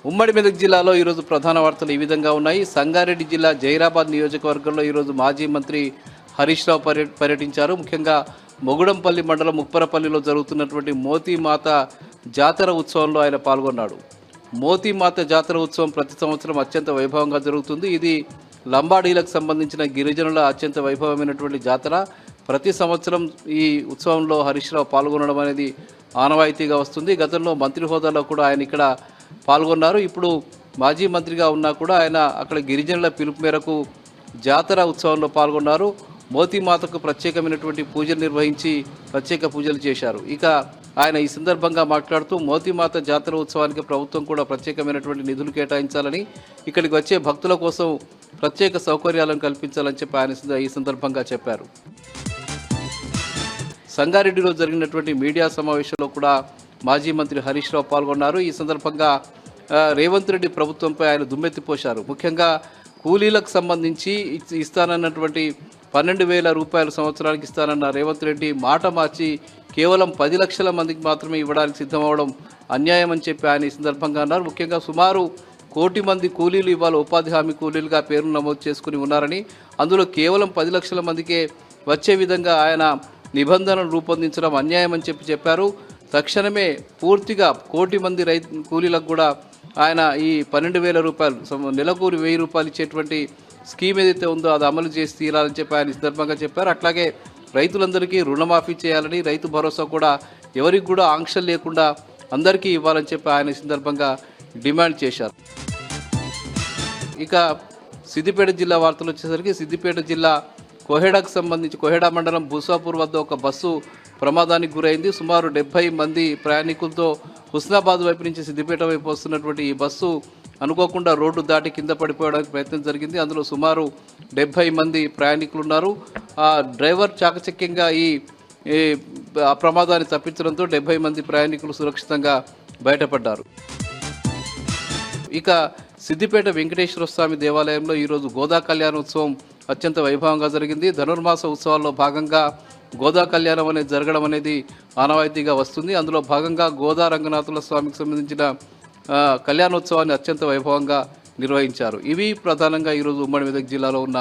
ఉమ్మడి మెదక్ జిల్లాలో ఈరోజు ప్రధాన వార్తలు ఈ విధంగా ఉన్నాయి. సంగారెడ్డి జిల్లా జైరాబాద్ నియోజకవర్గంలో ఈరోజు మాజీ మంత్రి హరీష్ రావు పర్యటించారు. ముఖ్యంగా మొగుడంపల్లి మండలం ఉప్పరపల్లిలో జరుగుతున్నటువంటి మోతీమాత జాతర ఉత్సవంలో ఆయన పాల్గొన్నాడు. మోతీమాత జాతర ఉత్సవం ప్రతి సంవత్సరం అత్యంత వైభవంగా జరుగుతుంది. ఇది లంబాడీలకు సంబంధించిన గిరిజనుల అత్యంత వైభవమైనటువంటి జాతర. ప్రతి సంవత్సరం ఈ ఉత్సవంలో హరీష్ రావు పాల్గొనడం అనేది ఆనవాయితీగా వస్తుంది. గతంలో మంత్రి హోదాలో కూడా ఆయన ఇక్కడ పాల్గొన్నారు. ఇప్పుడు మాజీ మంత్రిగా ఉన్నా కూడా ఆయన అక్కడ గిరిజనుల పిలుపు మేరకు జాతర ఉత్సవంలో పాల్గొన్నారు. మోతీమాతకు ప్రత్యేకమైనటువంటి పూజలు నిర్వహించి ప్రత్యేక పూజలు చేశారు. ఇక ఆయన ఈ సందర్భంగా మాట్లాడుతూ మోతీమాత జాతర ఉత్సవానికి ప్రభుత్వం కూడా ప్రత్యేకమైనటువంటి నిధులు కేటాయించాలని, ఇక్కడికి వచ్చే భక్తుల కోసం ప్రత్యేక సౌకర్యాలను కల్పించాలని చెప్పి ఆయన ఈ సందర్భంగా చెప్పారు. సంగారెడ్డిలో జరిగినటువంటి మీడియా సమావేశంలో కూడా మాజీ మంత్రి హరీష్ రావు పాల్గొన్నారు. ఈ సందర్భంగా రేవంత్ రెడ్డి ప్రభుత్వంపై ఆయన దుమ్మెత్తిపోశారు. ముఖ్యంగా కూలీలకు సంబంధించి ఇస్తానన్నటువంటి 12,000 రూపాయలు సంవత్సరానికి ఇస్తానన్న రేవంత్ రెడ్డి మాట మార్చి కేవలం 10 లక్షల మందికి మాత్రమే ఇవ్వడానికి సిద్ధమవడం అన్యాయం అని చెప్పి ఆయన ఈ సందర్భంగా అన్నారు. ముఖ్యంగా సుమారు 1 కోటి మంది కూలీలు ఇవాళ ఉపాధి హామీ కూలీలుగా పేరు నమోదు చేసుకుని ఉన్నారని, అందులో కేవలం 10 లక్షల మందికే వచ్చే విధంగా ఆయన నిబంధనలు రూపొందించడం అన్యాయం అని చెప్పారు. తక్షణమే పూర్తిగా 1 కోటి మంది కూలీలకు కూడా ఆయన ఈ 12,000 రూపాయలు నెలకు 1,000 రూపాయలు ఇచ్చేటువంటి స్కీమ్ ఏదైతే ఉందో అది అమలు చేసి తీరాలని చెప్పి ఆయన సందర్భంగా చెప్పారు. అట్లాగే రైతులందరికీ రుణమాఫీ చేయాలని, రైతు భరోసా కూడా ఎవరికి కూడా ఆంక్షలు లేకుండా అందరికీ ఇవ్వాలని చెప్పి ఆయన సందర్భంగా డిమాండ్ చేశారు. ఇక సిద్దిపేట జిల్లా వార్తలు వచ్చేసరికి సిద్దిపేట జిల్లా కోహెడాకు సంబంధించి కోహెడా మండలం భూసాపూర్ వద్ద ఒక బస్సు ప్రమాదానికి గురైంది. సుమారు 70 మంది ప్రయాణికులతో హుస్నాబాద్ వైపు నుంచి సిద్దిపేట వైపు వస్తున్నటువంటి ఈ బస్సు అనుకోకుండా రోడ్డు దాటి కింద పడిపోవడానికి ప్రయత్నం జరిగింది. అందులో సుమారు 70 మంది ప్రయాణికులు ఉన్నారు. ఆ డ్రైవర్ చాకచక్యంగా ఈ ప్రమాదాన్ని తప్పించడంతో 70 మంది ప్రయాణికులు సురక్షితంగా బయటపడ్డారు. ఇక సిద్దిపేట వెంకటేశ్వర స్వామి దేవాలయంలో ఈరోజు గోదా కళ్యాణోత్సవం అత్యంత వైభవంగా జరిగింది. ధనుర్మాస ఉత్సవాల్లో భాగంగా గోదా కళ్యాణం అనేది జరగడం అనేది ఆనవాయితీగా వస్తుంది. అందులో భాగంగా గోదా రంగనాథుల స్వామికి సంబంధించిన కళ్యాణోత్సవాన్ని అత్యంత వైభవంగా నిర్వహించారు. ఇవి ప్రధానంగా ఈరోజు ఉమ్మడి మెదక్ జిల్లాలో ఉన్న